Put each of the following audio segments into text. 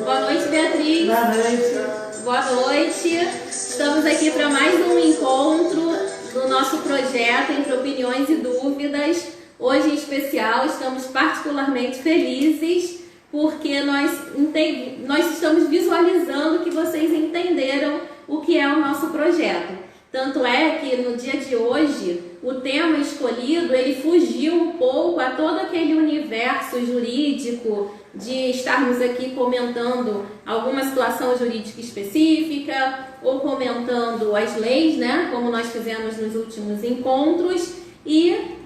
Boa noite, Beatriz. Boa noite. Boa noite. Estamos aqui para mais um encontro do nosso projeto Entre Opiniões e Dúvidas. Hoje em especial estamos particularmente felizes porque nós estamos visualizando que vocês entenderam o que é o nosso projeto. Tanto é que no dia de hoje o tema escolhido ele fugiu um pouco a todo aquele universo jurídico de estarmos aqui comentando alguma situação jurídica específica ou comentando as leis, né, como nós fizemos nos últimos encontros. E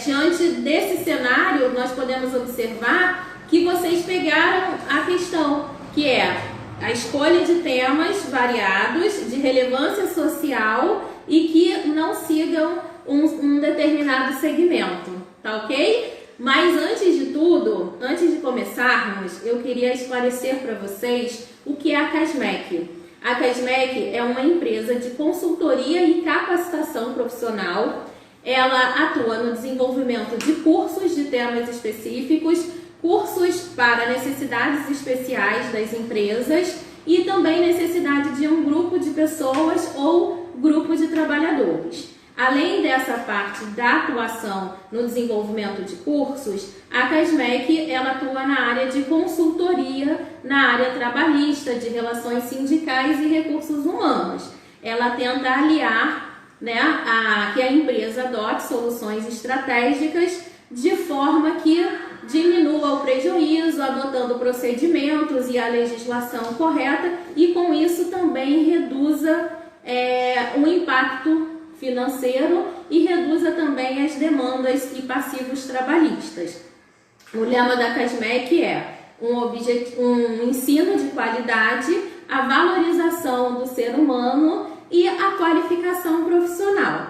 diante desse cenário nós podemos observar que vocês pegaram a questão que é a escolha de temas variados, de relevância social e que não sigam um determinado segmento, tá ok? Mas antes de tudo, antes de começarmos, eu queria esclarecer para vocês o que é a CASMEC. A CASMEC é uma empresa de consultoria e capacitação profissional. Ela atua no desenvolvimento de cursos de temas específicos, cursos para necessidades especiais das empresas e também necessidade de um grupo de pessoas ou grupo de trabalhadores. Além dessa parte da atuação no desenvolvimento de cursos, a CASMEC ela atua na área de consultoria, na área trabalhista, de relações sindicais e recursos humanos. Ela tenta aliar, que a empresa adote soluções estratégicas de forma que diminua o prejuízo, adotando procedimentos e a legislação correta e com isso também reduza o impacto financeiro e reduza também as demandas e passivos trabalhistas. O lema da CASMEC é um ensino de qualidade, a valorização do ser humano e a qualificação profissional.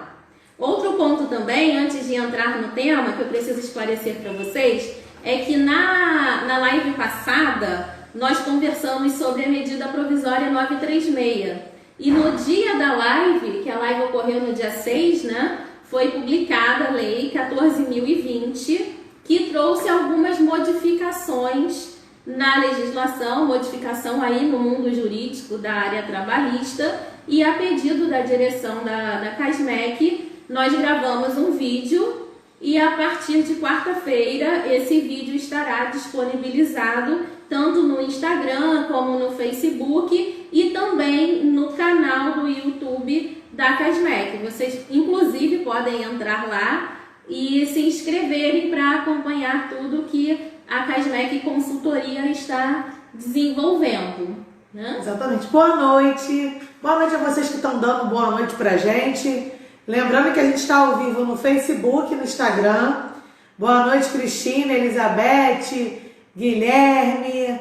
Outro ponto também, antes de entrar no tema, que eu preciso esclarecer para vocês, é que na live passada nós conversamos sobre a medida provisória 936. E no dia da live, que a live ocorreu no dia 6, foi publicada a Lei 14.020, que trouxe algumas modificações na legislação, modificação aí no mundo jurídico da área trabalhista, e a pedido da direção da CASMEC, nós gravamos um vídeo e a partir de quarta-feira esse vídeo estará disponibilizado tanto no Instagram como no Facebook e também no canal do YouTube da CASMEC. Vocês inclusive podem entrar lá e se inscreverem para acompanhar tudo que a CASMEC Consultoria está desenvolvendo. Exatamente. Boa noite. Boa noite a vocês que estão dando boa noite pra gente. Lembrando que a gente está ao vivo no Facebook, no Instagram. Boa noite, Cristina, Elizabeth, Guilherme.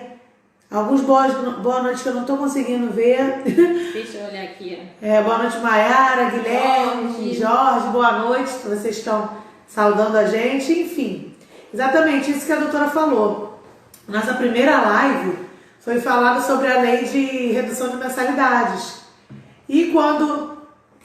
Alguns boa noite que eu não estou conseguindo ver. Deixa eu olhar aqui. Boa noite, Maiara, Guilherme, Jorge. Boa noite, vocês estão saudando a gente. Enfim, exatamente isso que a doutora falou. Nossa primeira live foi falada sobre a lei de redução de mensalidades. E quando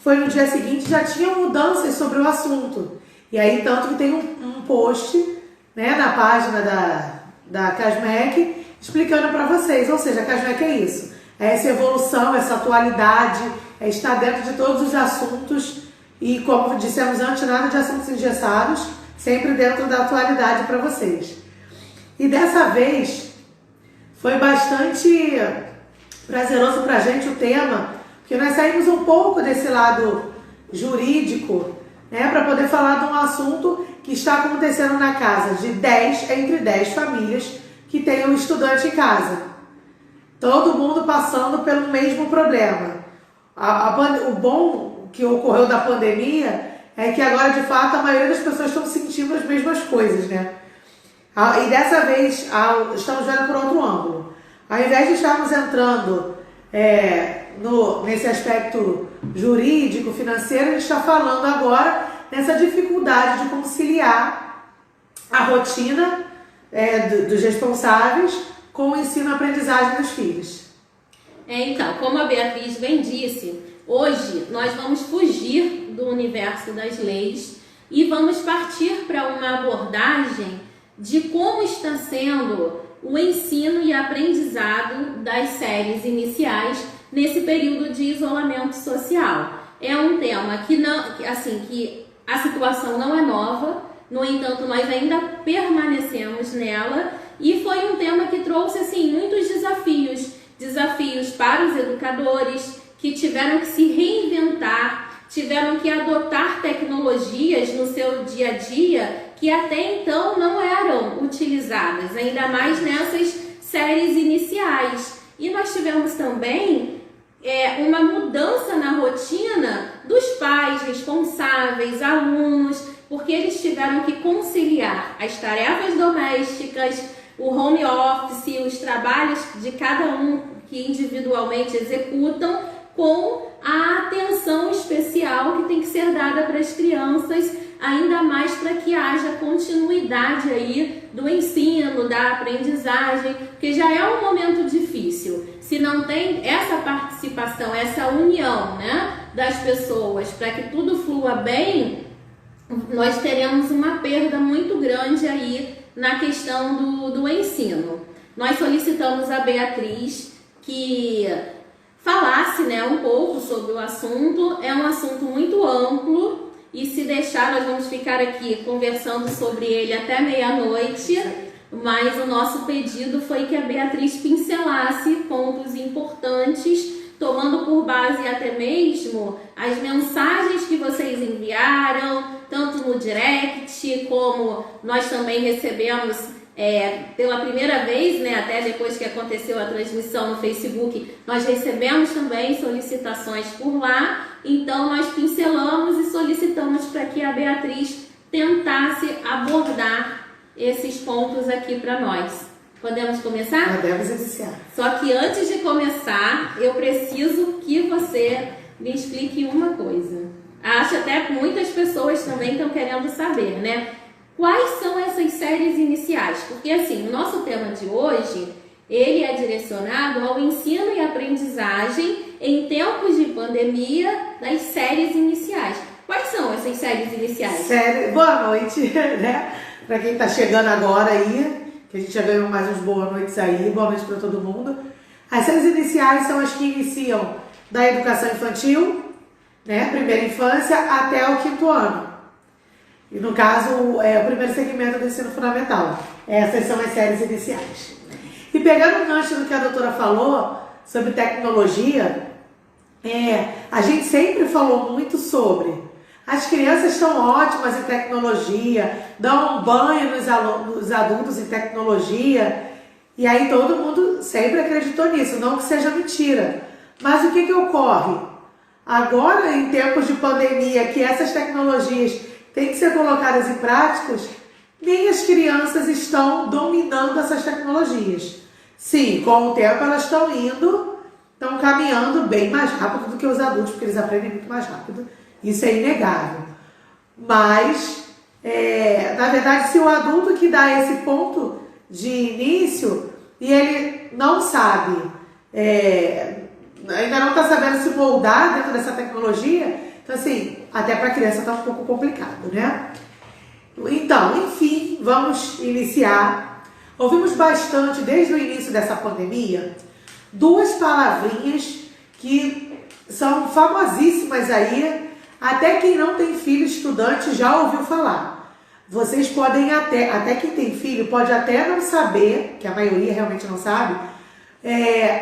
foi no dia seguinte, já tinha mudanças sobre o assunto. E aí, tanto que tem um post na página da CASMEC explicando para vocês. Ou seja, a CASMEC é isso. É essa evolução, essa atualidade, é estar dentro de todos os assuntos. E como dissemos antes, nada de assuntos engessados, sempre dentro da atualidade para vocês. E dessa vez, foi bastante prazeroso para a gente o tema, porque nós saímos um pouco desse lado jurídico, para poder falar de um assunto que está acontecendo na casa de entre 10 famílias que têm um estudante em casa. Todo mundo passando pelo mesmo problema. O bom que ocorreu da pandemia é que agora, de fato, a maioria das pessoas estão sentindo as mesmas coisas, E dessa vez, estamos vendo por outro ângulo. Ao invés de estarmos entrando nesse aspecto jurídico, financeiro, a gente está falando agora nessa dificuldade de conciliar a rotina dos responsáveis com o ensino e aprendizagem dos filhos. Então, como a Beatriz bem disse, hoje nós vamos fugir do universo das leis e vamos partir para uma abordagem de como está sendo o ensino e aprendizado das séries iniciais nesse período de isolamento social. É um tema que que a situação não é nova, no entanto, nós ainda permanecemos nela, e foi um tema que trouxe assim muitos desafios para os educadores, que tiveram que se reinventar, tiveram que adotar tecnologias no seu dia a dia que até então não eram utilizadas, ainda mais nessas séries iniciais. E nós tivemos também uma mudança na rotina dos pais responsáveis, alunos, porque eles tiveram que conciliar as tarefas domésticas, o home office, os trabalhos de cada um que individualmente executam, com a atenção especial que tem que ser dada para as crianças, ainda mais para que haja continuidade aí do ensino, da aprendizagem, porque já é um momento difícil. Se não tem essa participação, essa união, né, das pessoas para que tudo flua bem, nós teremos uma perda muito grande aí na questão do ensino. Nós solicitamos a Beatriz que falasse, né, um pouco sobre o assunto. É um assunto muito amplo e, se deixar, nós vamos ficar aqui conversando sobre ele até meia-noite, mas o nosso pedido foi que a Beatriz pincelasse pontos importantes, tomando por base até mesmo as mensagens que vocês enviaram, tanto no direct, como nós também recebemos pela primeira vez, né, até depois que aconteceu a transmissão no Facebook, nós recebemos também solicitações por lá. Então nós pincelamos e solicitamos para que a Beatriz tentasse abordar esses pontos aqui para nós. Podemos começar? Podemos iniciar. Só que antes de começar, eu preciso que você me explique uma coisa. Acho até que muitas pessoas também estão querendo saber, né? Quais são essas séries iniciais? Porque assim, o nosso tema de hoje, ele é direcionado ao ensino e aprendizagem em tempos de pandemia das séries iniciais. Quais são essas séries iniciais? Boa noite, né? Para quem está chegando agora aí, que a gente já ganhou mais uns boas noites aí, boa noite para todo mundo. As séries iniciais são as que iniciam da educação infantil, né? Primeira infância até o 5º ano. E no caso, é o primeiro segmento do ensino fundamental. Essas são as séries iniciais. E pegando o gancho do que a doutora falou sobre tecnologia, a gente sempre falou muito sobre as crianças estão ótimas em tecnologia, dão um banho nos adultos em tecnologia, e aí todo mundo sempre acreditou nisso, não que seja mentira. Mas o que ocorre? Agora, em tempos de pandemia, que essas tecnologias têm que ser colocadas em práticas, nem as crianças estão dominando essas tecnologias. Sim, com o tempo elas estão caminhando bem mais rápido do que os adultos, porque eles aprendem muito mais rápido. Isso é inegável. Mas, na verdade, se o adulto que dá esse ponto de início e ele não sabe, ainda não está sabendo se moldar dentro dessa tecnologia, então assim, até para a criança está um pouco complicado, né? Então, enfim, vamos iniciar. Ouvimos bastante, desde o início dessa pandemia, duas palavrinhas que são famosíssimas aí, até quem não tem filho estudante já ouviu falar. Vocês podem até quem tem filho pode até não saber, que a maioria realmente não sabe,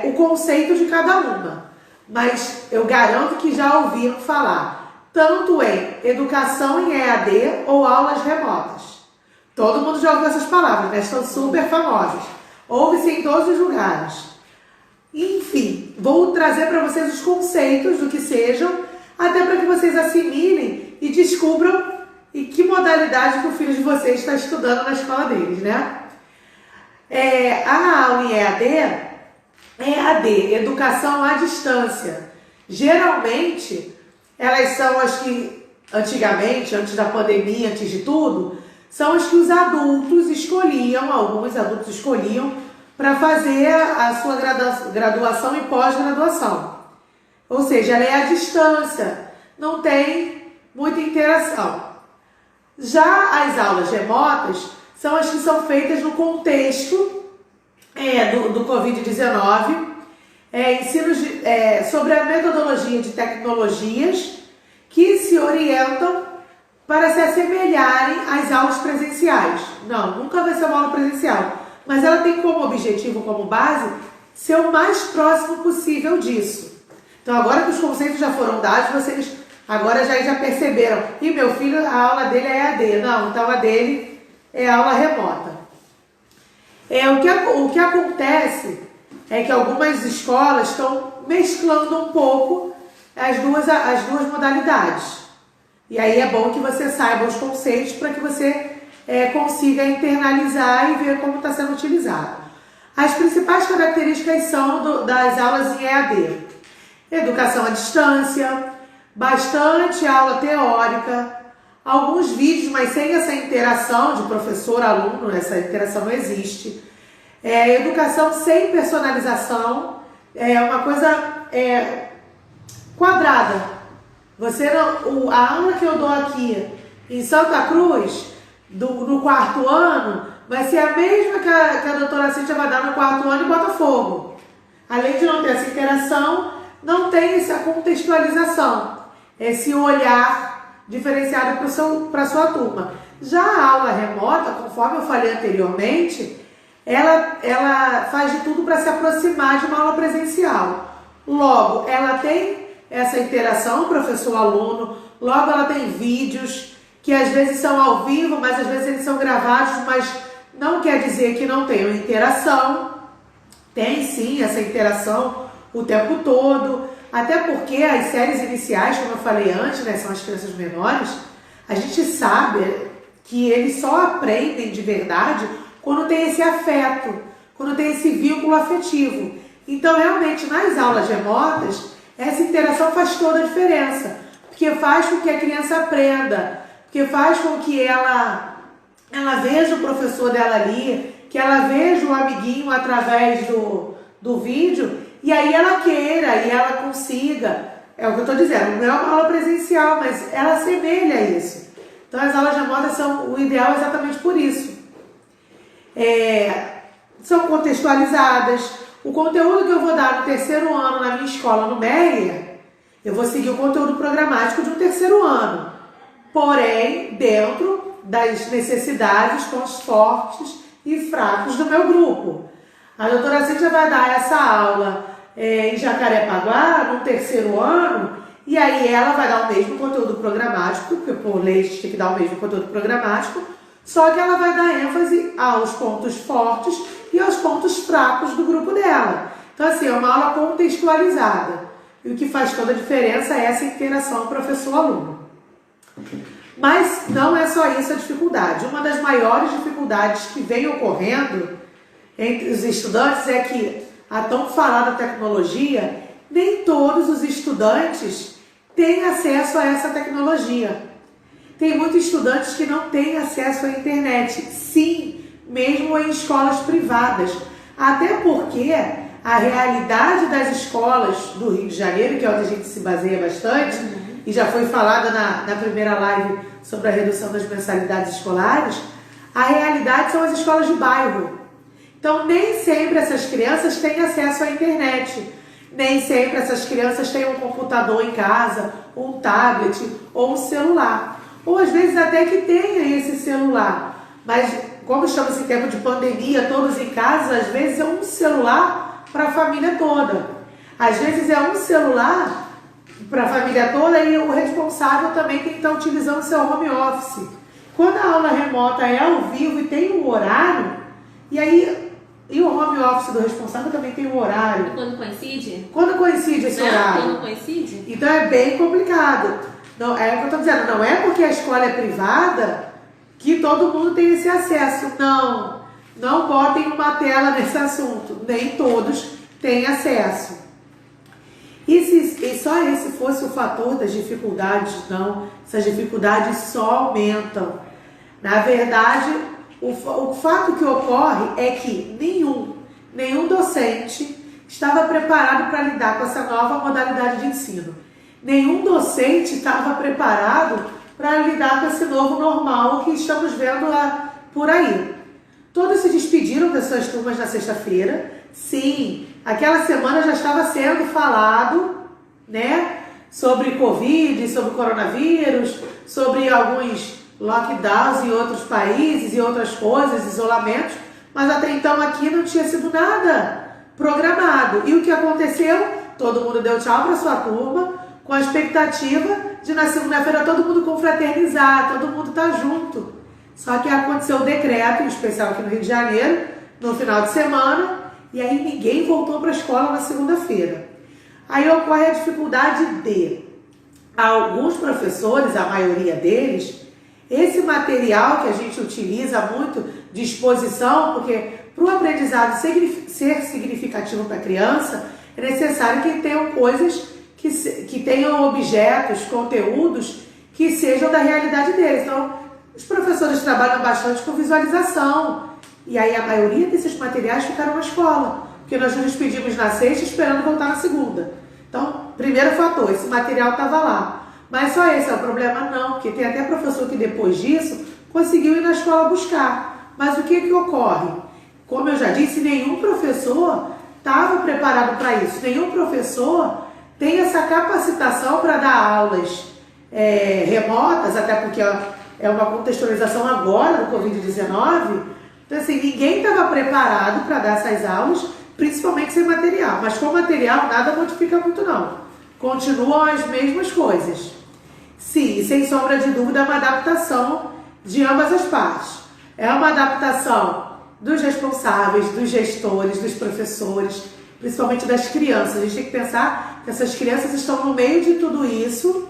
o conceito de cada uma. Mas eu garanto que já ouviram falar, tanto em educação em EAD ou aulas remotas. Todo mundo já ouviu essas palavras, né? Estão super famosas. Ouve-se em todos os lugares. Enfim, vou trazer para vocês os conceitos do que sejam, até para que vocês assimilem e descubram em que modalidade que o filho de vocês está estudando na escola deles, né? A aula em EAD, Educação à Distância. Geralmente, elas são as que, antigamente, antes da pandemia, antes de tudo, são as que os adultos escolhiam, alguns adultos escolhiam, para fazer a sua graduação e pós-graduação. Ou seja, ela é à distância, não tem muita interação. Já as aulas remotas são as que são feitas no contexto do Covid-19, ensinos sobre a metodologia de tecnologias que se orientam para se assemelharem às aulas presenciais. Não, nunca vai ser uma aula presencial, mas ela tem como objetivo, como base, ser o mais próximo possível disso. Então, agora que os conceitos já foram dados, vocês agora já perceberam. E meu filho, a aula dele é EAD. Não, então a dele é aula remota. O que acontece é que algumas escolas estão mesclando um pouco as duas modalidades. E aí é bom que você saiba os conceitos para que você consiga internalizar e ver como está sendo utilizado. As principais características são das aulas em EAD. Educação à distância, bastante aula teórica, alguns vídeos, mas sem essa interação de professor-aluno, essa interação não existe. Educação sem personalização, é uma coisa quadrada. A aula que eu dou aqui em Santa Cruz, no 4º ano, vai ser a mesma que a doutora Cíntia vai dar no 4º ano em Botafogo. Além de não ter essa interação, não tem essa contextualização, esse olhar diferenciado para a sua turma. Já a aula remota, conforme eu falei anteriormente, ela faz de tudo para se aproximar de uma aula presencial. Logo, ela tem essa interação professor-aluno, logo ela tem vídeos que às vezes são ao vivo, mas às vezes eles são gravados, mas não quer dizer que não tenham interação. Tem sim essa interação o tempo todo, até porque as séries iniciais, como eu falei antes, né, são as crianças menores, a gente sabe que eles só aprendem de verdade quando tem esse afeto, quando tem esse vínculo afetivo. Então, realmente, nas aulas remotas, essa interação faz toda a diferença, porque faz com que a criança aprenda, porque faz com que ela veja o professor dela ali, que ela veja o amiguinho através do vídeo, e aí ela queira e ela consiga. É o que eu estou dizendo, não é uma aula presencial, mas ela assemelha a isso. Então as aulas remotas são o ideal exatamente por isso. São contextualizadas. O conteúdo que eu vou dar no 3º ano na minha escola, no Meia, eu vou seguir o conteúdo programático de um 3º ano. Porém, dentro das necessidades, pontos fortes e fracos do meu grupo. A doutora Cíntia vai dar essa aula em Jacarepaguá, no 3º ano, e aí ela vai dar o mesmo conteúdo programático, porque por lei a gente tem que dar o mesmo conteúdo programático, só que ela vai dar ênfase aos pontos fortes e aos pontos fracos do grupo dela. Então, assim, é uma aula contextualizada. E o que faz toda a diferença é essa interação professor-aluno. Mas não é só isso a dificuldade. Uma das maiores dificuldades que vem ocorrendo entre os estudantes é que a tão falada tecnologia, nem todos os estudantes têm acesso a essa tecnologia. Tem muitos estudantes que não têm acesso à internet, sim, mesmo em escolas privadas. Até porque a realidade das escolas do Rio de Janeiro, que é onde a gente se baseia bastante, e já foi falada na primeira live sobre a redução das mensalidades escolares, a realidade são as escolas de bairro. Então, nem sempre essas crianças têm acesso à internet, nem sempre essas crianças têm um computador em casa, um tablet ou um celular. Ou às vezes até que tenha esse celular, mas como estamos em tempo de pandemia, todos em casa, às vezes é um celular para a família toda. Às vezes é um celular para a família toda e o responsável também tem que estar utilizando o seu home office. Quando a aula remota é ao vivo e tem um horário, e o home office do responsável também tem um horário. Quando coincide? Quando coincide esse horário. Quando coincide? Então é bem complicado. Não, é o que eu estou dizendo, não é porque a escola é privada que todo mundo tem esse acesso. Não, não botem uma tela nesse assunto. Nem todos têm acesso. E só esse fosse o fator das dificuldades, não. Essas dificuldades só aumentam. Na verdade, o fato que ocorre é que nenhum docente estava preparado para lidar com essa nova modalidade de ensino. Nenhum docente estava preparado para lidar com esse novo normal que estamos vendo por aí. Todos se despediram das suas turmas na sexta-feira. Sim, aquela semana já estava sendo falado, né, sobre Covid, sobre coronavírus, sobre alguns lockdowns em outros países e outras coisas, isolamentos, mas até então aqui não tinha sido nada programado. E o que aconteceu? Todo mundo deu tchau para sua turma, com a expectativa de na segunda-feira todo mundo confraternizar, todo mundo estar junto. Só que aconteceu o decreto, em especial aqui no Rio de Janeiro, no final de semana, e aí ninguém voltou para a escola na segunda-feira. Aí ocorre a dificuldade de alguns professores, a maioria deles, esse material que a gente utiliza muito de exposição, porque para o aprendizado ser significativo para a criança, é necessário que tenham coisas, que tenham objetos, conteúdos que sejam da realidade deles. Então, os professores trabalham bastante com visualização, e aí a maioria desses materiais ficaram na escola, porque nós nos despedimos na sexta esperando voltar na segunda. Então, primeiro fator, esse material estava lá. Mas só esse é o problema? Não, porque tem até professor que depois disso conseguiu ir na escola buscar. Mas o que ocorre? Como eu já disse, nenhum professor estava preparado para isso. Nenhum professor tem essa capacitação para dar aulas remotas, até porque é uma contextualização agora do Covid-19. Então, assim, ninguém estava preparado para dar essas aulas, principalmente sem material. Mas com material nada modifica muito não. Continuam as mesmas coisas. Sim, sem sombra de dúvida, é uma adaptação de ambas as partes. É uma adaptação dos responsáveis, dos gestores, dos professores, principalmente das crianças. A gente tem que pensar que essas crianças estão no meio de tudo isso,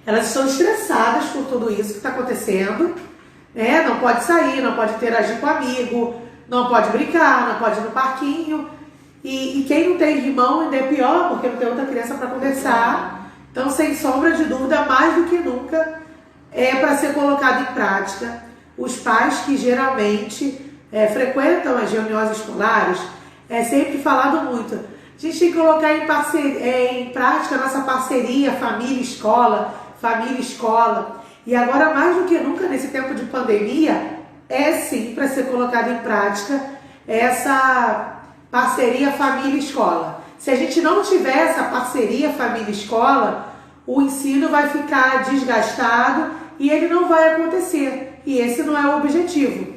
elas estão estressadas por tudo isso que está acontecendo, né? Não pode sair, não pode interagir com amigo, não pode brincar, não pode ir no parquinho. E quem não tem irmão ainda é pior, porque não tem outra criança para conversar. Então, sem sombra de dúvida, mais do que nunca, é para ser colocado em prática. Os pais que geralmente frequentam as reuniões escolares, é sempre falado muito. A gente tem que colocar em prática a nossa parceria família-escola, família-escola. E agora, mais do que nunca, nesse tempo de pandemia, é sim para ser colocado em prática essa parceria família-escola. Se a gente não tiver essa parceria família-escola, o ensino vai ficar desgastado e ele não vai acontecer. E esse não é o objetivo.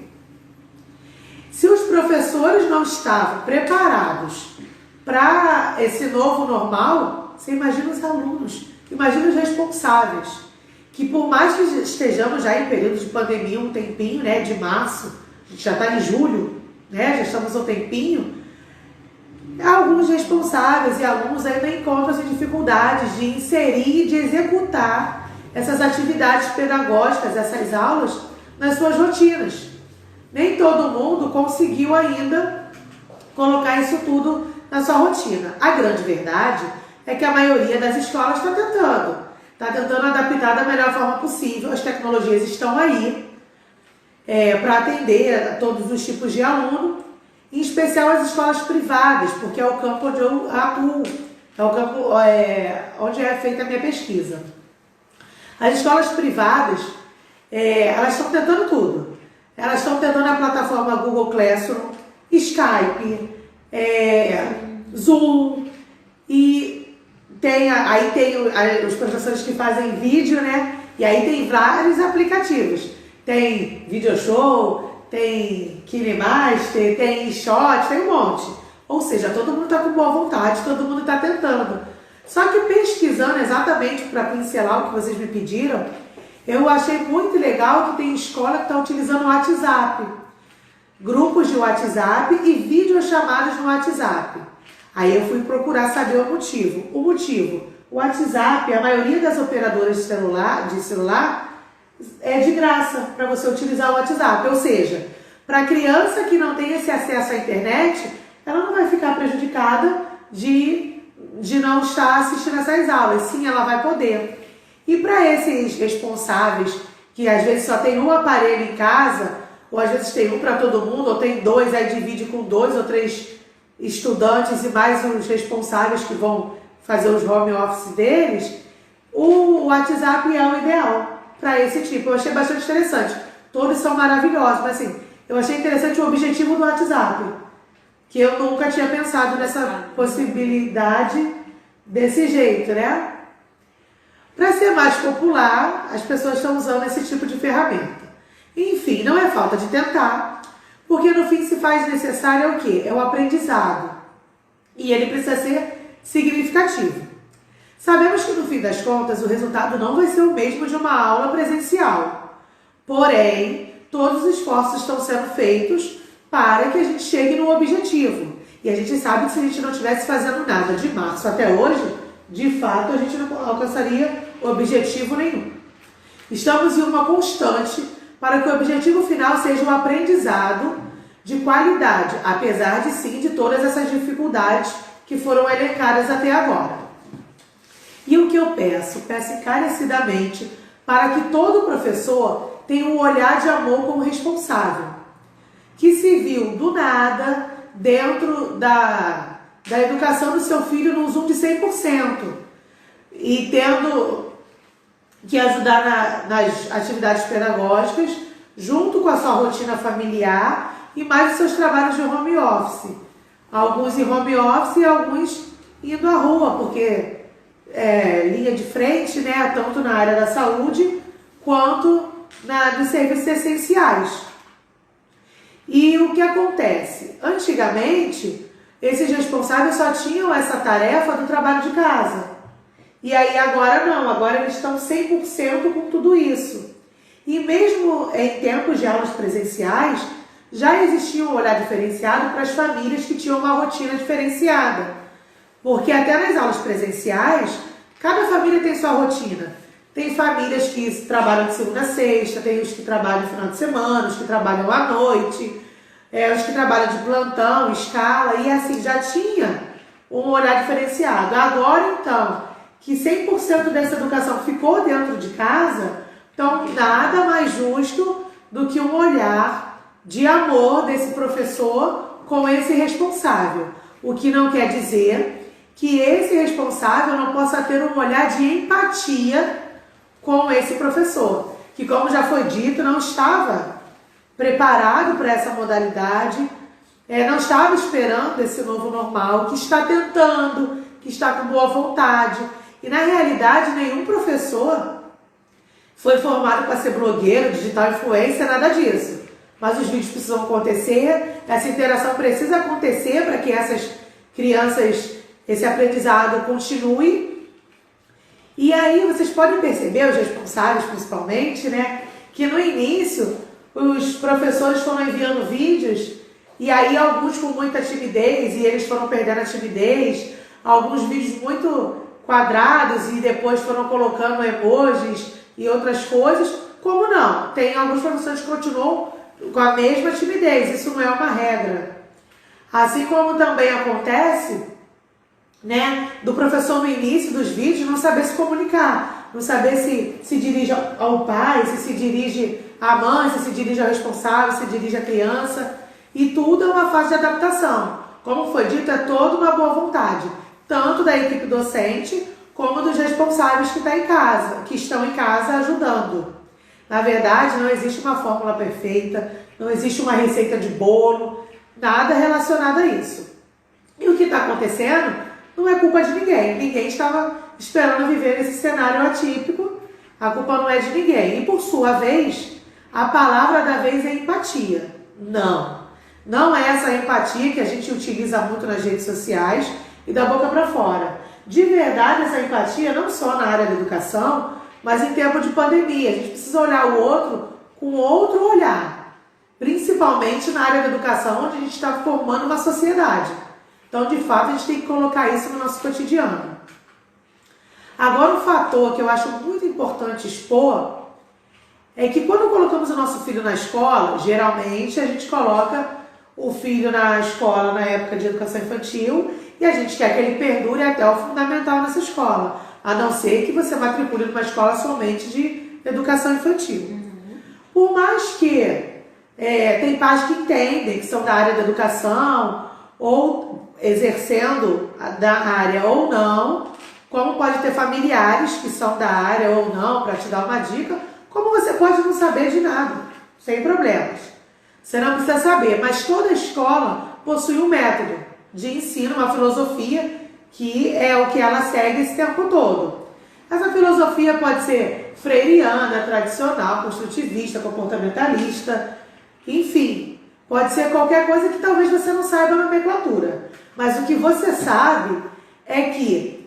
Se os professores não estavam preparados para esse novo normal, você imagina os alunos, imagina os responsáveis, que por mais que estejamos já em período de pandemia um tempinho, né, de março, a gente já está em julho, né, já estamos há um tempinho, alguns responsáveis e alunos ainda encontram dificuldades de inserir e de executar essas atividades pedagógicas, essas aulas, nas suas rotinas. Nem todo mundo conseguiu ainda colocar isso tudo na sua rotina. A grande verdade é que a maioria das escolas está tentando adaptar da melhor forma possível. As tecnologias estão aí para atender a todos os tipos de aluno, em especial as escolas privadas, porque é o campo onde eu atuo, é o campo onde é feita a minha pesquisa. As escolas privadas, elas estão tentando tudo. Elas estão tentando a plataforma Google Classroom, Skype, Zoom, e aí tem os professores que fazem vídeo, né? E aí tem vários aplicativos. Tem Video Show, tem KineMaster, tem Shot, tem um monte. Ou seja, todo mundo está com boa vontade, todo mundo está tentando. Só que pesquisando exatamente para pincelar o que vocês me pediram, eu achei muito legal que tem escola que está utilizando o WhatsApp. Grupos de WhatsApp e videochamadas no WhatsApp. Aí eu fui procurar saber o motivo. O WhatsApp, a maioria das operadoras de celular é de graça para você utilizar o WhatsApp. Ou seja, para a criança que não tem esse acesso à internet, ela não vai ficar prejudicada de não estar assistindo essas aulas. Sim, ela vai poder. E para esses responsáveis que às vezes só tem um aparelho em casa, ou às vezes tem um para todo mundo, ou tem dois, aí divide com 2 ou 3 estudantes e mais os responsáveis que vão fazer os home office deles, o WhatsApp é o ideal para esse tipo. Eu achei bastante interessante. Todos são maravilhosos, mas assim, eu achei interessante o objetivo do WhatsApp, que eu nunca tinha pensado nessa possibilidade desse jeito, né? Para ser mais popular, as pessoas estão usando esse tipo de ferramenta. Enfim, não é falta de tentar, porque no fim se faz necessário o quê? É o aprendizado. E ele precisa ser significativo. Sabemos que no fim das contas o resultado não vai ser o mesmo de uma aula presencial. Porém, todos os esforços estão sendo feitos para que a gente chegue no objetivo. E a gente sabe que se a gente não estivesse fazendo nada de março até hoje, de fato a gente não alcançaria objetivo nenhum. Estamos em uma constante para que o objetivo final seja um aprendizado de qualidade, apesar de sim de todas essas dificuldades que foram elencadas até agora. E o que eu peço? Peço encarecidamente para que todo professor tenha um olhar de amor como responsável, que se viu do nada dentro da educação do seu filho num zoom de 100% e tendo que ajudar nas atividades pedagógicas junto com a sua rotina familiar e mais os seus trabalhos de home office. Alguns em home office e alguns indo à rua, porque linha de frente, né, tanto na área da saúde quanto dos serviços essenciais. E o que acontece? Antigamente, esses responsáveis só tinham essa tarefa do trabalho de casa. E aí agora não, agora eles estão 100% com tudo isso. E mesmo em tempos de aulas presenciais, já existia um olhar diferenciado para as famílias que tinham uma rotina diferenciada. Porque até nas aulas presenciais, cada família tem sua rotina. Tem famílias que trabalham de segunda a sexta, tem os que trabalham no final de semana, os que trabalham à noite, os que trabalham de plantão, escala, e assim, já tinha um olhar diferenciado. Agora, então, que 100% dessa educação ficou dentro de casa, então nada mais justo do que um olhar de amor desse professor com esse responsável. O que não quer dizer que esse responsável não possa ter um olhar de empatia com esse professor, que, como já foi dito, não estava preparado para essa modalidade, não estava esperando esse novo normal, que está tentando, que está com boa vontade. E, na realidade, nenhum professor foi formado para ser blogueiro, digital influencer, nada disso. Mas os vídeos precisam acontecer, essa interação precisa acontecer para que essas crianças, esse aprendizado continue. E aí vocês podem perceber, os responsáveis principalmente, né, que no início os professores foram enviando vídeos e aí alguns com muita timidez e eles foram perdendo a timidez, alguns vídeos muito quadrados e depois foram colocando emojis e outras coisas. Como não? Tem alguns professores que continuam com a mesma timidez, isso não é uma regra. Assim como também acontece, né, do professor no início dos vídeos não saber se comunicar, não saber se dirige ao pai, se dirige à mãe, se dirige ao responsável, se dirige à criança, e tudo é uma fase de adaptação. Como foi dito, é toda uma boa vontade, tanto da equipe docente como dos responsáveis que estão em casa ajudando. Na verdade, não existe uma fórmula perfeita, não existe uma receita de bolo, nada relacionado a isso. E o que está acontecendo não é culpa de ninguém. Ninguém estava esperando viver nesse cenário atípico. A culpa não é de ninguém. E por sua vez, a palavra da vez é empatia. Não é essa empatia que a gente utiliza muito nas redes sociais e da boca para fora. De verdade, essa empatia não só na área da educação, mas em tempo de pandemia. A gente precisa olhar o outro com outro olhar. Principalmente na área da educação, onde a gente está formando uma sociedade. Então, de fato, a gente tem que colocar isso no nosso cotidiano. Agora, um fator que eu acho muito importante expor é que quando colocamos o nosso filho na escola, geralmente a gente coloca o filho na escola na época de educação infantil e a gente quer que ele perdure até o fundamental nessa escola, a não ser que você matricule numa escola somente de educação infantil. Por mais que tem pais que entendem, que são da área da educação ou exercendo da área ou não, como pode ter familiares que são da área ou não para te dar uma dica, como você pode não saber de nada, sem problemas. você não precisa saber, mas toda escola possui um método de ensino, uma filosofia, que é o que ela segue esse tempo todo. Essa filosofia pode ser freiriana, tradicional, construtivista, comportamentalista, enfim, pode ser qualquer coisa que talvez você não saiba a nomenclatura. Mas o que você sabe é que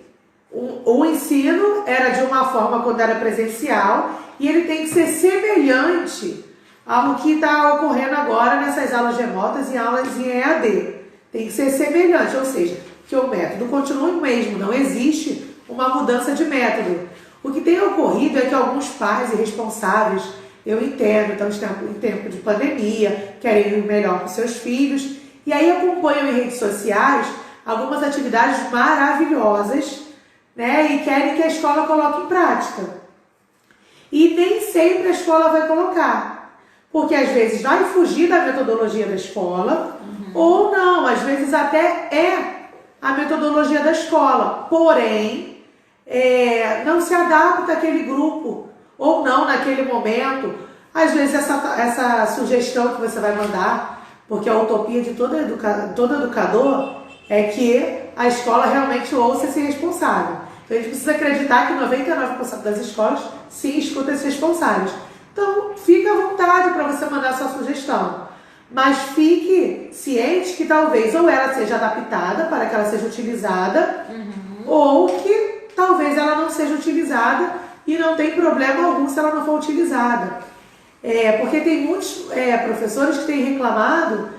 o ensino era de uma forma quando era presencial e ele tem que ser semelhante ao que está ocorrendo agora nessas aulas remotas e aulas em EAD. Tem que ser semelhante, ou seja, que o método continue o mesmo, não existe uma mudança de método. O que tem ocorrido é que alguns pais irresponsáveis, eu entendo, estamos em tempo de pandemia, querem o melhor para os seus filhos, e aí acompanham em redes sociais algumas atividades maravilhosas, né, e querem que a escola coloque em prática. E nem sempre a escola vai colocar, porque às vezes vai fugir da metodologia da escola, ou não, às vezes até é a metodologia da escola, porém, não se adapta àquele grupo, ou não naquele momento. Às vezes essa sugestão que você vai mandar, porque a utopia de todo educador é que a escola realmente ouça esse responsável. Então a gente precisa acreditar que 99% das escolas sim escutam esses responsáveis. Então fica à vontade para você mandar sua sugestão. Mas fique ciente que talvez ou ela seja adaptada para que ela seja utilizada, ou que talvez ela não seja utilizada e não tem problema algum se ela não for utilizada. Porque tem muitos professores que têm reclamado,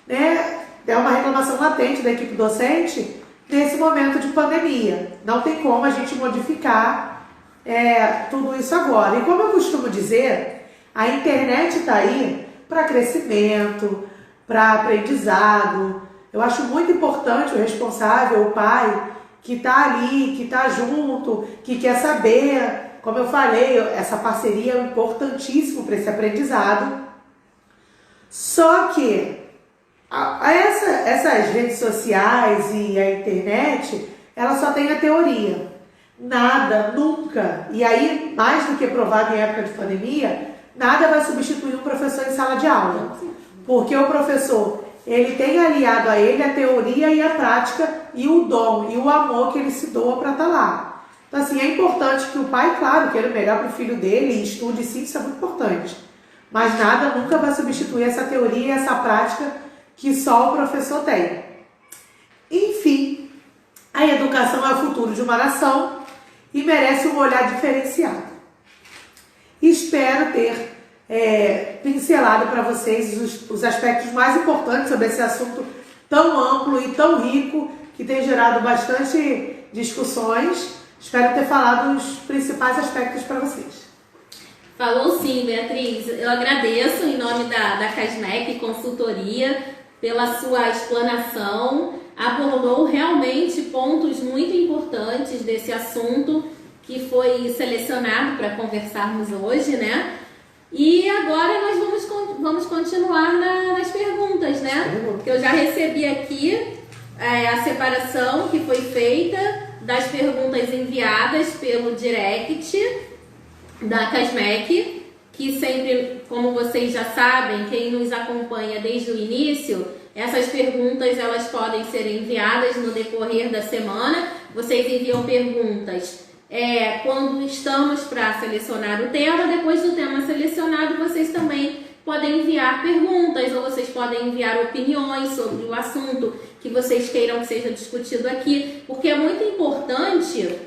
né, é uma reclamação latente da equipe docente nesse momento de pandemia. Não tem como a gente modificar tudo isso agora. E como eu costumo dizer, a internet está aí para crescimento, para aprendizado. Eu acho muito importante o responsável, o pai, que está ali, que está junto, que quer saber. Como eu falei, essa parceria é importantíssimo para esse aprendizado. Só que essas redes sociais e a internet, ela só tem a teoria. Nada, nunca. E aí, mais do que provado em época de pandemia, nada vai substituir um professor em sala de aula. Porque o professor, ele tem aliado a ele a teoria e a prática e o dom e o amor que ele se doa para estar lá. Então, assim, é importante que o pai, claro, queira o melhor para o filho dele e estude sim, isso é muito importante. Mas nada nunca vai substituir essa teoria e essa prática que só o professor tem. Enfim, a educação é o futuro de uma nação e merece um olhar diferenciado. Espero ter pincelado para vocês os aspectos mais importantes sobre esse assunto tão amplo e tão rico, que tem gerado bastante discussões. Espero ter falado os principais aspectos para vocês. Falou sim, Beatriz. Eu agradeço em nome da CASMEC Consultoria pela sua explanação. Abordou realmente pontos muito importantes desse assunto que foi selecionado para conversarmos hoje, né? E agora nós vamos continuar nas perguntas, né? Porque eu já recebi aqui a separação que foi feita das perguntas enviadas pelo direct da CASMEC, que sempre, como vocês já sabem, quem nos acompanha desde o início, essas perguntas elas podem ser enviadas no decorrer da semana. Vocês enviam perguntas quando estamos para selecionar o tema. Depois do tema selecionado, vocês também podem enviar perguntas ou vocês podem enviar opiniões sobre o assunto que vocês queiram que seja discutido aqui, porque é muito importante,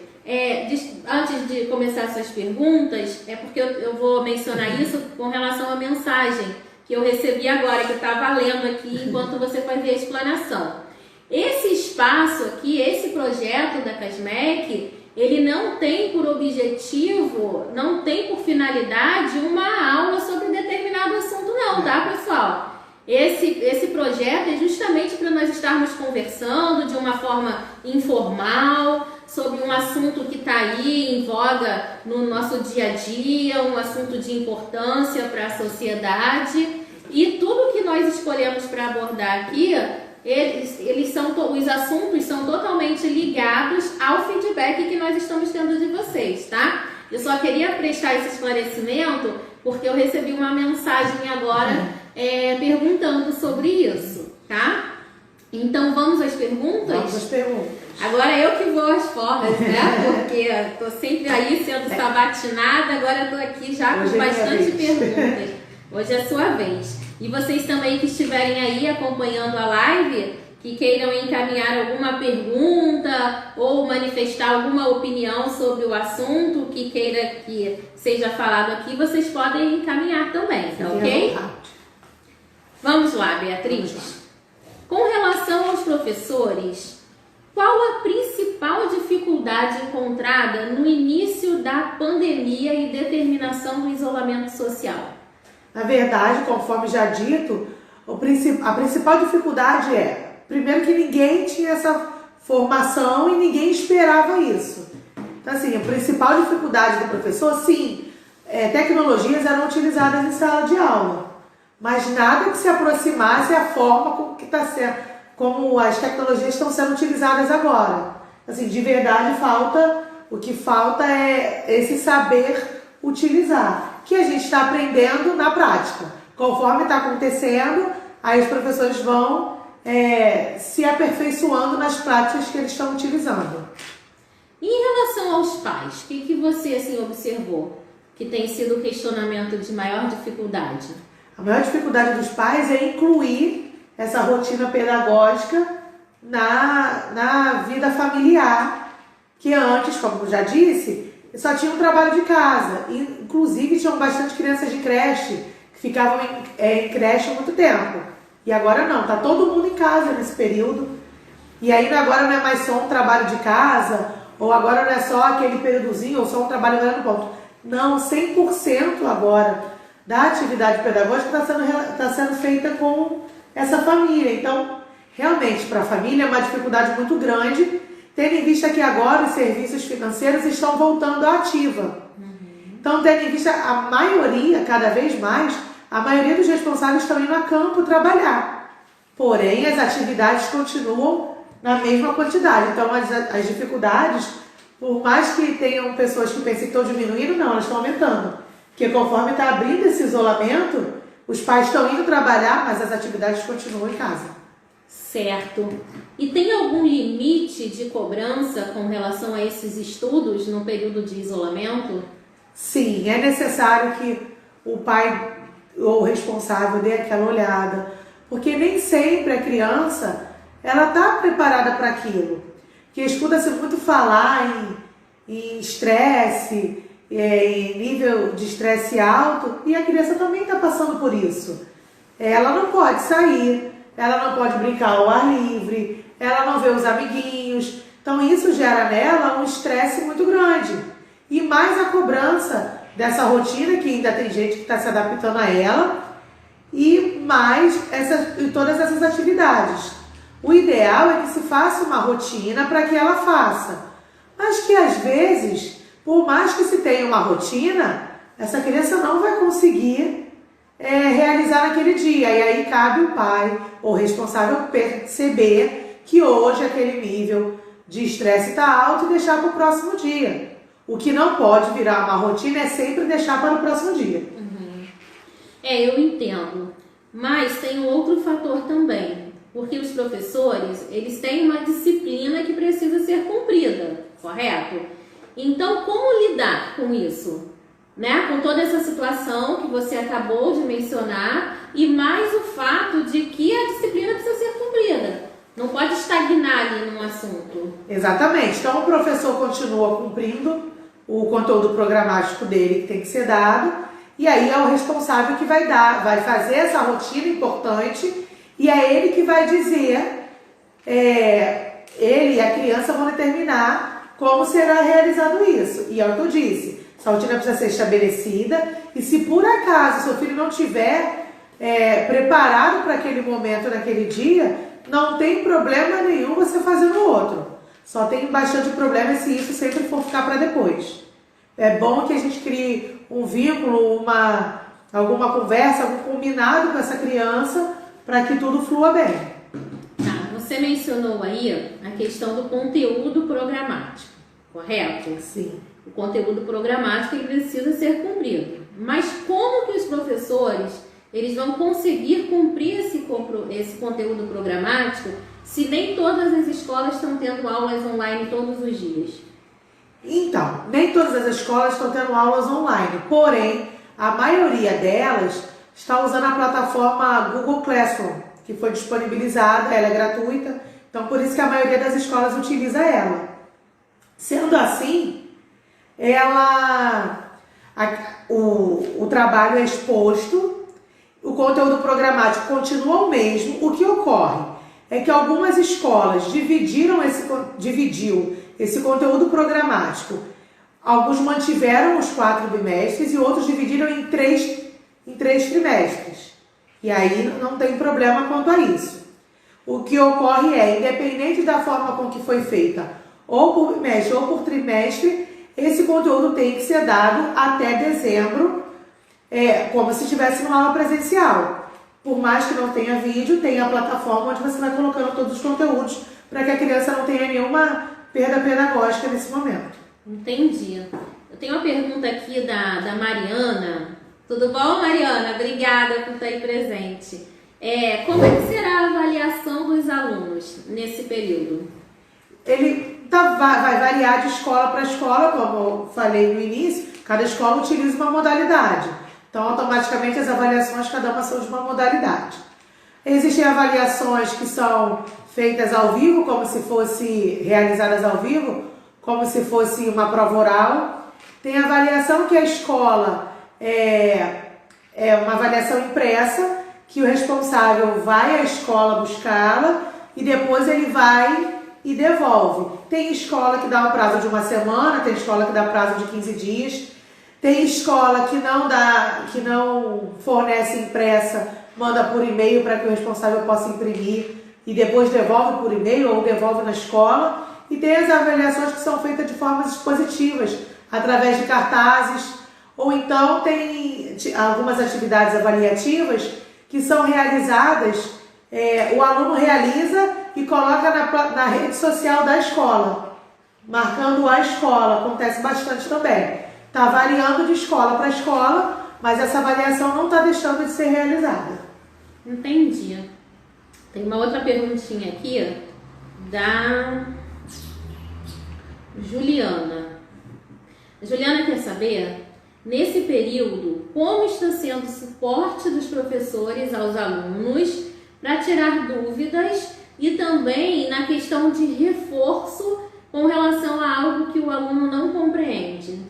antes de começar essas perguntas, porque eu vou mencionar isso com relação à mensagem que eu recebi agora, que eu estava lendo aqui enquanto você fazia a explanação. Esse espaço aqui, esse projeto da CASMEC, ele não tem por objetivo, não tem por finalidade uma aula sobre determinado assunto não, tá, pessoal? Esse projeto é justamente para nós estarmos conversando de uma forma informal sobre um assunto que está aí em voga no nosso dia a dia, um assunto de importância para a sociedade. E tudo que nós escolhemos para abordar aqui, os assuntos são totalmente ligados ao feedback que nós estamos tendo de vocês, tá? Eu só queria prestar esse esclarecimento porque eu recebi uma mensagem agora perguntando sobre isso, tá? Então vamos às perguntas? Vamos às perguntas. Agora eu que vou às formas, né? Porque tô sempre aí sendo sabatinada, agora eu tô aqui já com bastante perguntas. Hoje é a sua vez. E vocês também que estiverem aí acompanhando a live, que queiram encaminhar alguma pergunta ou manifestar alguma opinião sobre o assunto que queira que seja falado aqui, vocês podem encaminhar também, tá ok? Vamos lá, Beatriz. Com relação aos professores, qual a principal dificuldade encontrada no início da pandemia e determinação do isolamento social? Na verdade, conforme já dito, a principal dificuldade primeiro, que ninguém tinha essa formação e ninguém esperava isso. Então, assim, a principal dificuldade do professor, sim, tecnologias eram utilizadas em sala de aula, mas nada que se aproximasse à forma como as tecnologias estão sendo utilizadas agora. Assim, de verdade, o que falta é esse saber utilizar, que a gente está aprendendo na prática. Conforme está acontecendo, aí os professores vão se aperfeiçoando nas práticas que eles estão utilizando. E em relação aos pais, o que você assim, observou que tem sido o questionamento de maior dificuldade? A maior dificuldade dos pais é incluir essa rotina pedagógica na vida familiar, que antes, como eu já disse, só tinha um trabalho de casa. Inclusive, tinham bastante crianças de creche que ficavam em creche há muito tempo. E agora não, tá todo mundo em casa nesse período. E ainda agora não é mais só um trabalho de casa, ou agora não é só aquele períodozinho, ou só um trabalho no ponto. Não, 100% agora da atividade pedagógica está sendo feita com essa família. Então, realmente, para a família é uma dificuldade muito grande, tendo em vista que agora os serviços financeiros estão voltando à ativa. Então, tendo em vista a maioria, cada vez mais, a maioria dos responsáveis estão indo a campo trabalhar. Porém, as atividades continuam na mesma quantidade. Então, as dificuldades, por mais que tenham pessoas que pensem que estão diminuindo, não, elas estão aumentando. Porque conforme está abrindo esse isolamento, os pais estão indo trabalhar, mas as atividades continuam em casa. Certo. E tem algum limite de cobrança com relação a esses estudos no período de isolamento? Sim, é necessário que o pai ou o responsável dê aquela olhada, porque nem sempre a criança ela está preparada para aquilo. Porque escuta-se muito falar em estresse, em nível de estresse alto, e a criança também está passando por isso. Ela não pode sair, ela não pode brincar ao ar livre, ela não vê os amiguinhos. Então isso gera nela um estresse muito grande. E mais a cobrança dessa rotina, que ainda tem gente que está se adaptando a ela, e mais todas essas atividades. O ideal é que se faça uma rotina para que ela faça. Mas que às vezes, por mais que se tenha uma rotina, essa criança não vai conseguir realizar naquele dia. E aí cabe o pai ou responsável perceber que hoje aquele nível de estresse está alto e deixar para o próximo dia. O que não pode virar uma rotina é sempre deixar para o próximo dia. Eu entendo. Mas tem um outro fator também. Porque os professores, eles têm uma disciplina que precisa ser cumprida, correto? Então, como lidar com isso? Né? Com toda essa situação que você acabou de mencionar e mais o fato de que a disciplina precisa ser cumprida. Não pode estagnar ali num assunto. Exatamente. Então, o professor continua cumprindo o conteúdo programático dele que tem que ser dado, e aí é o responsável que vai fazer essa rotina importante, e é ele que vai dizer, ele e a criança vão determinar como será realizado isso. E é o que eu disse, essa rotina precisa ser estabelecida, e se por acaso seu filho não tiver preparado para aquele momento, naquele dia, não tem problema nenhum você fazer no outro. Só tem bastante problema se isso sempre for ficar para depois. É bom que a gente crie um vínculo, alguma conversa, algum combinado com essa criança para que tudo flua bem. Tá, você mencionou aí a questão do conteúdo programático, correto? Sim. O conteúdo programático ele precisa ser cumprido. Mas como que os professores eles vão conseguir cumprir esse conteúdo programático se nem todas as escolas estão tendo aulas online todos os dias? Então, nem todas as escolas estão tendo aulas online, porém, a maioria delas está usando a plataforma Google Classroom, que foi disponibilizada, ela é gratuita, então por isso que a maioria das escolas utiliza ela. Sendo assim, o trabalho é exposto, o conteúdo programático continua o mesmo. O que ocorre é que algumas escolas dividiu esse conteúdo programático. Alguns mantiveram os 4 bimestres e outros dividiram em três trimestres. E aí não tem problema quanto a isso. O que ocorre é, independente da forma com que foi feita, ou por bimestre ou por trimestre, esse conteúdo tem que ser dado até dezembro, como se estivesse numa aula presencial. Por mais que não tenha vídeo, tem a plataforma onde você vai colocando todos os conteúdos para que a criança não tenha nenhuma perda pedagógica nesse momento. Entendi. Eu tenho uma pergunta aqui da Mariana. Tudo bom, Mariana? Obrigada por estar aí presente. Como é que será a avaliação dos alunos nesse período? Vai variar de escola para escola, como eu falei no início, cada escola utiliza uma modalidade. Então, automaticamente, as avaliações, cada uma são de uma modalidade. Existem avaliações que são feitas ao vivo, como se fosse realizadas ao vivo, como se fosse uma prova oral. Tem a avaliação que a escola é uma avaliação impressa, que o responsável vai à escola buscá-la e depois ele vai e devolve. Tem escola que dá um prazo de uma semana, tem escola que dá prazo de 15 dias, tem escola que não fornece impressa, manda por e-mail para que o responsável possa imprimir e depois devolve por e-mail ou devolve na escola. E tem as avaliações que são feitas de formas expositivas, através de cartazes, ou então tem algumas atividades avaliativas que são realizadas, o aluno realiza e coloca na rede social da escola, marcando a escola. Acontece bastante também. Está variando de escola para escola, mas essa avaliação não está deixando de ser realizada. Entendi. Tem uma outra perguntinha aqui da Juliana. A Juliana quer saber, nesse período, como está sendo o suporte dos professores aos alunos para tirar dúvidas e também na questão de reforço com relação a algo que o aluno não compreende.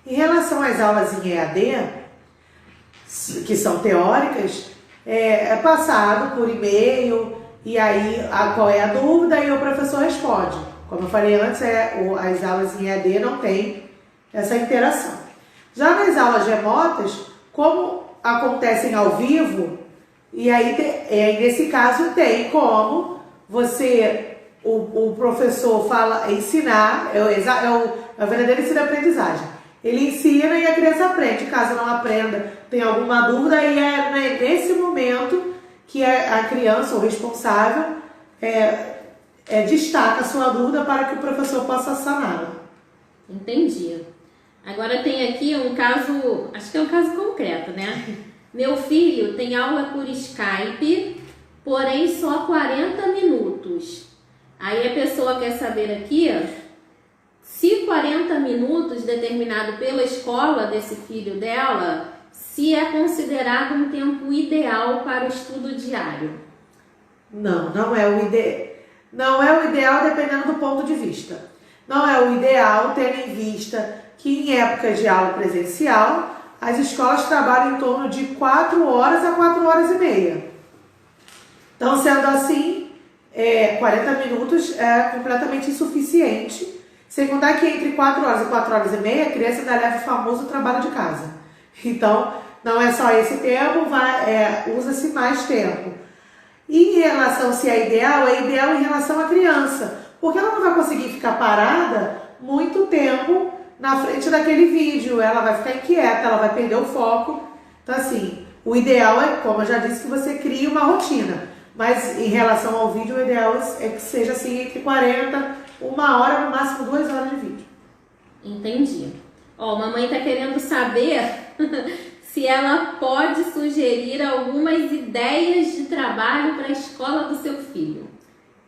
Em relação às aulas em EAD, que são teóricas, é passado por e-mail e aí qual é a dúvida e o professor responde. Como eu falei antes, as aulas em EAD não tem essa interação. Já nas aulas remotas, como acontecem ao vivo, e aí nesse caso tem como o professor ensinar, é o verdadeiro ensino-aprendizagem. Ele ensina e a criança aprende. Caso não aprenda, tem alguma dúvida, e é nesse momento que a criança, o responsável, destaca a sua dúvida para que o professor possa saná-la. Entendi. Agora tem aqui um caso, acho que é um caso concreto, né? Meu filho tem aula por Skype, porém só 40 minutos. Aí a pessoa quer saber aqui se 40 minutos determinado pela escola desse filho dela, se é considerado um tempo ideal para o estudo diário. Não é o ideal. Não é o ideal dependendo do ponto de vista. Não é o ideal tendo em vista que em épocas de aula presencial, as escolas trabalham em torno de 4 horas a 4 horas e meia. Então, sendo assim, 40 minutos é completamente insuficiente. Sem contar que entre 4 horas e 4 horas e meia, a criança ainda leva o famoso trabalho de casa. Então, não é só esse tempo, usa-se mais tempo. E em relação se é ideal em relação à criança. Porque ela não vai conseguir ficar parada muito tempo na frente daquele vídeo. Ela vai ficar inquieta, ela vai perder o foco. Então, assim, o ideal é, como eu já disse, que você crie uma rotina. Mas em relação ao vídeo, o ideal é que seja assim entre 40, 1 hora, no máximo 2 horas de vídeo. Entendi. Ó, mamãe tá querendo saber se ela pode sugerir algumas ideias de trabalho para a escola do seu filho.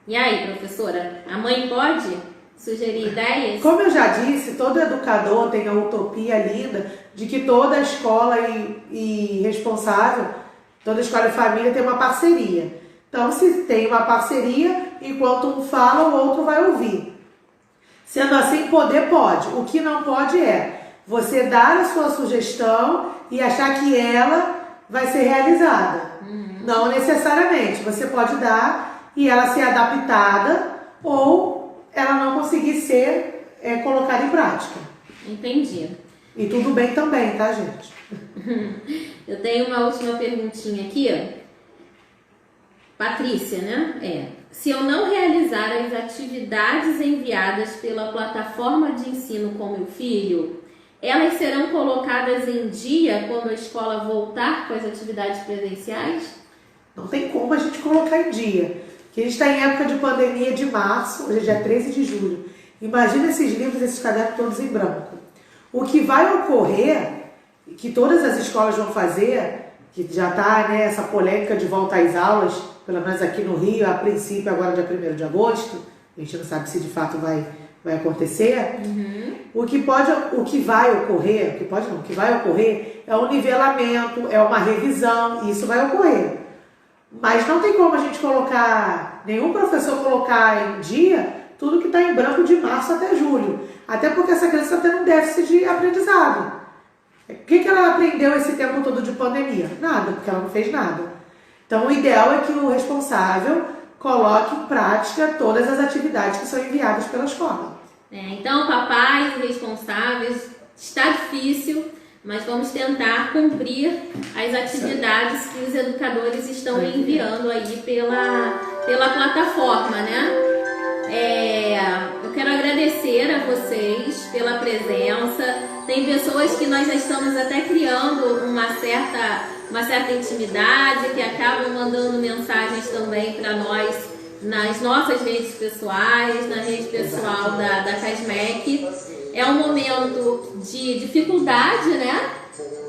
E aí, professora, a mãe pode sugerir ideias? Como eu já disse, todo educador tem a utopia linda de que toda escola e responsável, toda escola e família tem uma parceria. Então, se tem uma parceria, enquanto um fala, o outro vai ouvir. Sendo assim, poder pode. O que não pode é você dar a sua sugestão e achar que ela vai ser realizada. Não necessariamente. Você pode dar e ela ser adaptada ou ela não conseguir ser colocada em prática. Entendi. E tudo bem também, tá, gente? Eu tenho uma última perguntinha aqui. Patrícia, né? Se eu não realizar as atividades enviadas pela plataforma de ensino com meu filho, elas serão colocadas em dia quando a escola voltar com as atividades presenciais? Não tem como a gente colocar em dia. Porque a gente está em época de pandemia de março, hoje é dia 13 de julho. Imagina esses livros, esses cadernos todos em branco. O que vai ocorrer, que todas as escolas vão fazer, que já está essa polêmica de volta às aulas, pelo menos aqui no Rio, a princípio, agora dia 1º de agosto, a gente não sabe se de fato vai acontecer. O que vai ocorrer é um nivelamento, é uma revisão, isso vai ocorrer. Mas não tem como a gente nenhum professor colocar em dia tudo que está em branco de março até julho. Até porque essa criança está tendo um déficit de aprendizado. O que ela aprendeu esse tempo todo de pandemia? Nada, porque ela não fez nada. Então, o ideal é que o responsável coloque em prática todas as atividades que são enviadas pela escola. Então, papais responsáveis, está difícil, mas vamos tentar cumprir as atividades que os educadores estão enviando aí pela plataforma, né? Eu quero agradecer a vocês pela presença. Tem pessoas que nós já estamos até criando uma certa intimidade, que acabam mandando mensagens também para nós nas nossas redes pessoais, na rede pessoal da CASMEC. É um momento de dificuldade, né?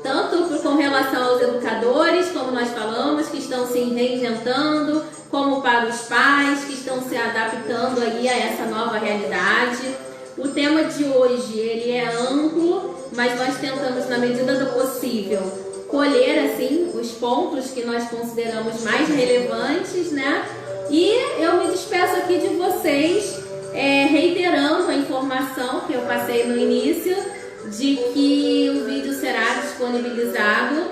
Tanto com relação aos educadores, como nós falamos, que estão se reinventando, como para os pais, que estão se adaptando aí a essa nova realidade. O tema de hoje, ele é amplo, mas nós tentamos, na medida do possível, colher, assim, os pontos que nós consideramos mais relevantes, né? E eu me despeço aqui de vocês, reiterando a informação que eu passei no início, de que o vídeo será disponibilizado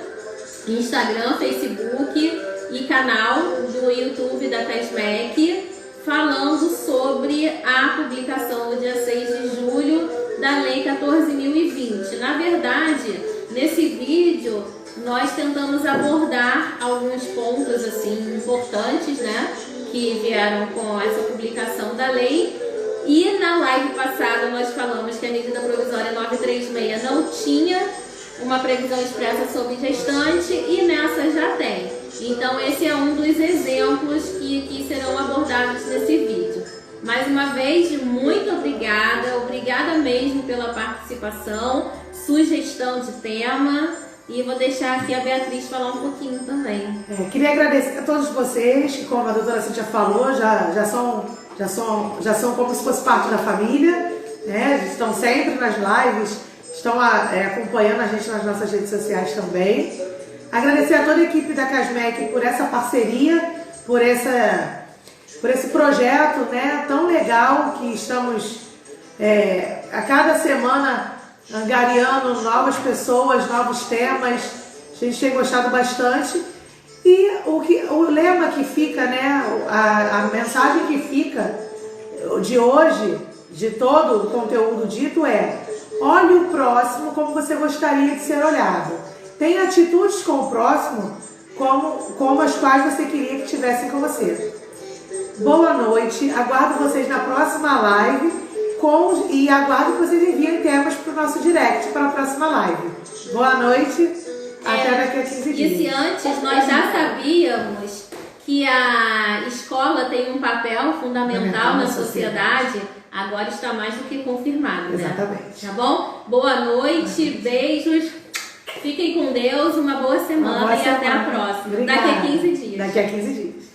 em Instagram, Facebook e canal do YouTube da CASMEC, falando sobre a publicação no dia 6 de julho da Lei 14.020. Na verdade, nesse vídeo, nós tentamos abordar alguns pontos assim importantes, né, que vieram com essa publicação da lei. E na live passada nós falamos que a medida provisória 936 não tinha uma previsão expressa sobre gestante e nessa já tem. Então esse é um dos exemplos que serão abordados nesse vídeo. Mais uma vez, muito obrigada mesmo pela participação, sugestão de tema. E vou deixar aqui a Beatriz falar um pouquinho também. Queria agradecer a todos vocês, que como a doutora Cíntia falou, já são como se fosse parte da família, né? Estão sempre nas lives, estão acompanhando a gente nas nossas redes sociais também. Agradecer a toda a equipe da CASMEC por essa parceria, por esse projeto, né, tão legal que estamos a cada semana angariando novas pessoas, novos temas. A gente tem gostado bastante. E o lema que fica, né, a mensagem que fica de hoje, de todo o conteúdo dito é: olhe o próximo como você gostaria de ser olhado. Tenha atitudes com o próximo como as quais você queria que tivessem com você. Boa noite, aguardo vocês na próxima live e aguardo que vocês enviem temas para o nosso direct para a próxima live. Boa noite, até daqui a 15 dias. E se antes nós já sabíamos que a escola tem um papel fundamental na sociedade, agora está mais do que confirmado, né? Exatamente. Tá bom? Boa noite, beijos. Fiquem com Deus, uma boa semana e até a próxima. Obrigada. Daqui a 15 dias. Daqui a 15 dias.